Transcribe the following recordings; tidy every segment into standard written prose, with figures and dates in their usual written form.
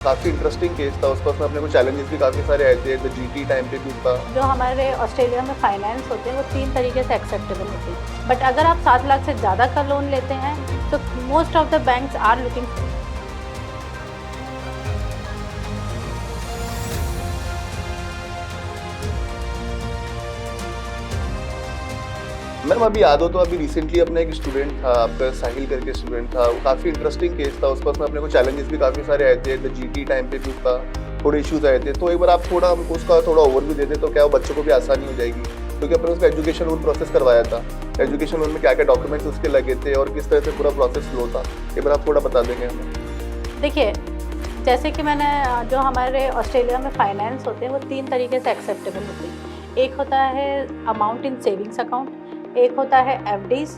काफ़ी interesting case था, उस पर अपने को चैलेंजेस भी काफ़ी सारे आए थे, जीटी टाइम पे भी उसका। जो हमारे ऑस्ट्रेलिया में फाइनेंस होते हैं वो 3 तरीके से एक्सेप्टेबल होती है, बट अगर आप 7 लाख से ज़्यादा का लोन लेते हैं तो most of the banks are looking. Ma'am अभी याद हो तो अभी रिसेंटली अपना एक स्टूडेंट था, आपका साहिल करके स्टूडेंट था, वो काफ़ी इंटरेस्टिंग केस था, उस पर अपने को चैलेंजेस भी काफ़ी सारे आए थे, जीटी टाइम पे भी उसका थोड़े इश्यूज आए थे। तो एक बार आप थोड़ा हमको उसका थोड़ा ओवरव्यू दे दे तो क्या वो बच्चों को भी आसानी हो जाएगी, क्योंकि अपने उसका एजुकेशन लोन प्रोसेस करवाया था। एजुकेशन लोन में क्या क्या डॉक्यूमेंट्स उसके लगे थे और किस तरह से पूरा प्रोसेस फ्लो था, एक बार आप थोड़ा बता देंगे हमें। देखिए, जैसे कि मैंने जो हमारे ऑस्ट्रेलिया में फाइनेंस होते हैं वो 3 तरीके से एक्सेप्टेबल होती है। एक होता है अमाउंट इन सेविंग्स अकाउंट, एक होता है एफडीज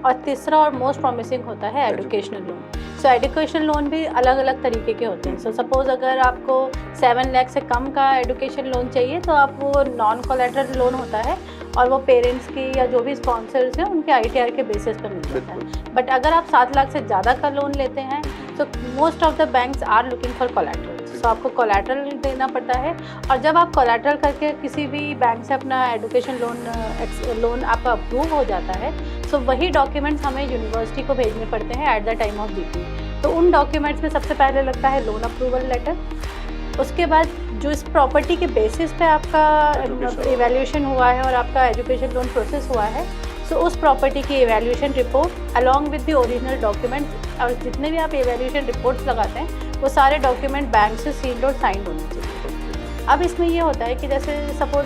और तीसरा और मोस्ट प्रॉमिसिंग होता है educational loan. So education loan भी अलग अलग तरीके के होते हैं। सो सपोज़ अगर आपको 7 लाख से कम का एजुकेशन लोन चाहिए तो आप वो नॉन कोलैटरल लोन होता है और वो पेरेंट्स की या जो भी स्पॉन्सर्स हैं उनके आईटीआर के बेसिस पर मिल जाता है। बट अगर आप 7 लाख से ज़्यादा का लोन लेते हैं तो most of the banks are looking for collateral. तो आपको कोलैटरल देना पड़ता है, और जब आप कोलैटरल करके किसी भी बैंक से अपना एजुकेशन लोन आपका अप्रूव हो जाता है तो वही डॉक्यूमेंट्स हमें यूनिवर्सिटी को भेजने पड़ते हैं at the time of GT. तो उन डॉक्यूमेंट्स में सबसे पहले लगता है लोन अप्रूवल लेटर। उसके बाद जो इस प्रॉपर्टी के बेसिस पे आपका इवैल्यूएशन हुआ है और आपका एजुकेशन लोन प्रोसेस हुआ है, सो उस प्रॉपर्टी की evaluation report along with the original documents, और जितने भी आप इवैल्यूएशन रिपोर्ट्स लगाते हैं वो सारे डॉक्यूमेंट बैंक से सील्ड और साइंड होने चाहिए। अब इसमें ये होता है कि जैसे सपोज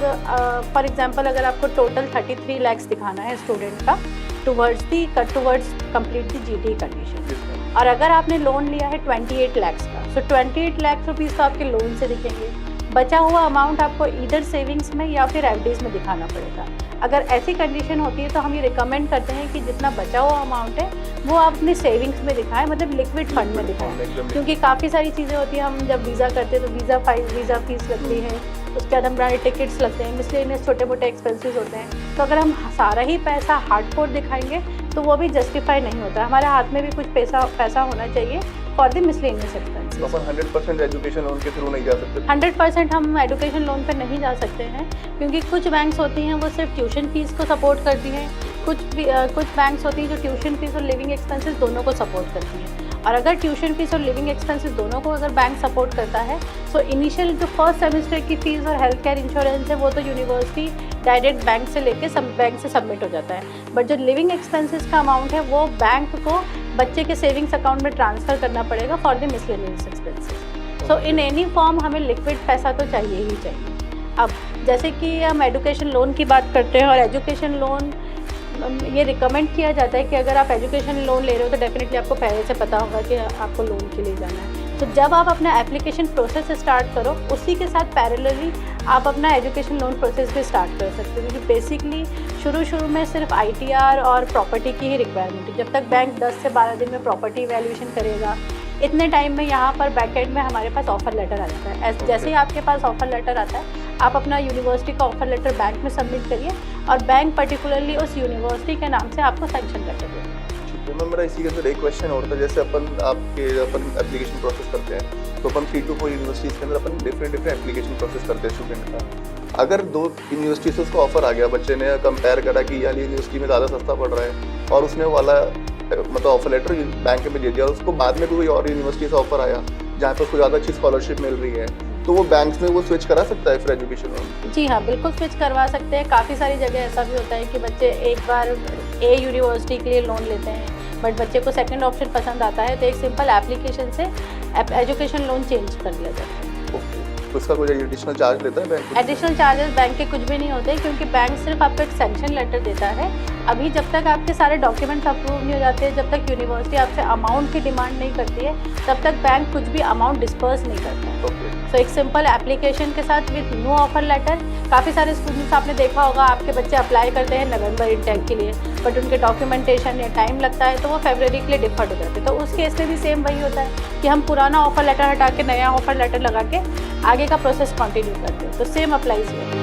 फॉर एग्जांपल अगर आपको टोटल 33 लैक्स दिखाना है स्टूडेंट का towards complete the GT condition, और अगर आपने लोन लिया है 28 लैक्स का, सो 28 लाख रुपीज़ तो आपके लोन से दिखेंगे। बचा हुआ अमाउंट आपको इधर सेविंग्स में या फिर एफडीज में दिखाना पड़ेगा। अगर ऐसी कंडीशन होती है तो हम ये रिकमेंड करते हैं कि जितना बचा हुआ अमाउंट है वो आप अपने सेविंग्स में दिखाएं, मतलब लिक्विड फंड में दिखाएं, क्योंकि काफ़ी सारी चीज़ें होती हैं। हम जब वीज़ा करते हैं तो वीज़ा फीस लगती है, उसके बाद हमारे टिकट्स लगते हैं, मिसलेनियस छोटे मोटे एक्सपेंसेस होते हैं। तो अगर हम सारा ही पैसा हार्डकोर दिखाएंगे तो वो भी जस्टिफाई नहीं होता। हमारे हाथ में भी कुछ पैसा होना चाहिए फॉर द मिसलेनियस एक्सपेंसेस। तो अपन 100% एजुकेशन लोन के थ्रू नहीं जा सकते। 100% हम एजुकेशन लोन पर नहीं जा सकते हैं, क्योंकि कुछ बैंक्स होती हैं वो सिर्फ ट्यूशन फीस को सपोर्ट करती हैं, कुछ बैंक्स होती हैं जो ट्यूशन फीस और लिविंग एक्सपेंसेस दोनों को सपोर्ट करती हैं। और अगर ट्यूशन फीस और लिविंग एक्सपेंसेस दोनों को अगर बैंक सपोर्ट करता है तो इनिशियल जो फर्स्ट सेमेस्टर की फ़ीस और हेल्थ केयर इंश्योरेंस है वो तो यूनिवर्सिटी डायरेक्ट बैंक से लेके बैंक से सबमिट हो जाता है। बट जो लिविंग एक्सपेंसेस का अमाउंट है वो बैंक को बच्चे के सेविंग्स अकाउंट में ट्रांसफ़र करना पड़ेगा for the miscellaneous expenses. So in any form हमें लिक्विड पैसा तो चाहिए ही चाहिए। अब जैसे कि हम एजुकेशन लोन की बात करते हैं, और एजुकेशन लोन ये रिकमेंड किया जाता है कि अगर आप एजुकेशन लोन ले रहे हो तो डेफिनेटली आपको पहले से पता होगा कि आपको लोन के लिए जाना है। तो जब आप अपना एप्लीकेशन प्रोसेस स्टार्ट करो उसी के साथ पैरेलली आप अपना एजुकेशन लोन प्रोसेस भी स्टार्ट कर सकते हो, क्योंकि बेसिकली शुरू में सिर्फ आईटीआर और प्रॉपर्टी की ही रिक्वायरमेंट है। जब तक बैंक 10 से 12 दिन में प्रॉपर्टी वैल्यूएशन करेगा, इतने टाइम में यहाँ पर बैकएंड में हमारे पास ऑफर लेटर आ जाता है। जैसे ही आपके पास ऑफर लेटर आता है आप अपना यूनिवर्सिटी का ऑफर लेटर बैंक में सबमिट करिए और बैंक पर्टिकुलरली उस यूनिवर्सिटी के नाम से आपको सैंक्शन लेटर देगा। तो मैम मेरा इसी के अंदर एक क्वेश्चन और था, जैसे अपन एप्लीकेशन प्रोसेस करते हैं तो अपन 3 to 4 यूनिवर्सिटीज़ के अंदर अपन डिफरेंट एप्लीकेशन प्रोसेस करते हैं स्टूडेंट का। अगर 2 यूनिवर्सिटी से उसको ऑफर आ गया, बच्चे ने कंपेयर करा कि यार यूनिवर्सिटी में ज़्यादा सस्ता पड़ रहा है और उसने वाला मतलब ऑफर लेटर बैंक में दे दिया, और उसको बाद में कोई और यूनिवर्सिटी से ऑफर आया जहाँ पर उसको ज़्यादा अच्छी स्कॉलरशिप मिल रही है, तो वो बैंक्स में वो स्विच करा सकता है फिर एजुकेशन लोन? जी हाँ, बिल्कुल स्विच करवा सकते हैं। काफ़ी सारी जगह ऐसा भी होता है कि बच्चे एक बार ए यूनिवर्सिटी के लिए लोन लेते हैं बट बच्चे को सेकंड ऑप्शन पसंद आता है तो एक सिंपल एप्लीकेशन से एजुकेशन लोन चेंज कर दिया जाता है। तो इसका कोई एडिशनल चार्ज लेता है बैंक? एडिशनल चार्जेस बैंक के कुछ भी नहीं होते, क्योंकि बैंक सिर्फ आपको एक सैंक्शन लेटर देता है। अभी जब तक आपके सारे डॉक्यूमेंट्स अप्रूव नहीं हो जाते, जब तक यूनिवर्सिटी आपसे अमाउंट की डिमांड नहीं करती है, तब तक बैंक कुछ भी अमाउंट डिस्पर्स नहीं करता है। तो एक सिंपल एप्लीकेशन के साथ विद नो ऑफर लेटर, काफ़ी सारे स्टूडेंट्स आपने देखा होगा आपके बच्चे अप्लाई करते हैं नवंबर इंटेक के लिए, बट उनके डॉक्यूमेंटेशन या टाइम लगता है तो वो फरवरी के लिए डिफर्ड हो जाते हैं। तो उस केस में भी सेम वही होता है कि हम पुराना ऑफर लेटर हटा के नया ऑफर लेटर लगा के आगे का प्रोसेस कंटिन्यू करते हैं। तो सेम अप्लाइज हुआ।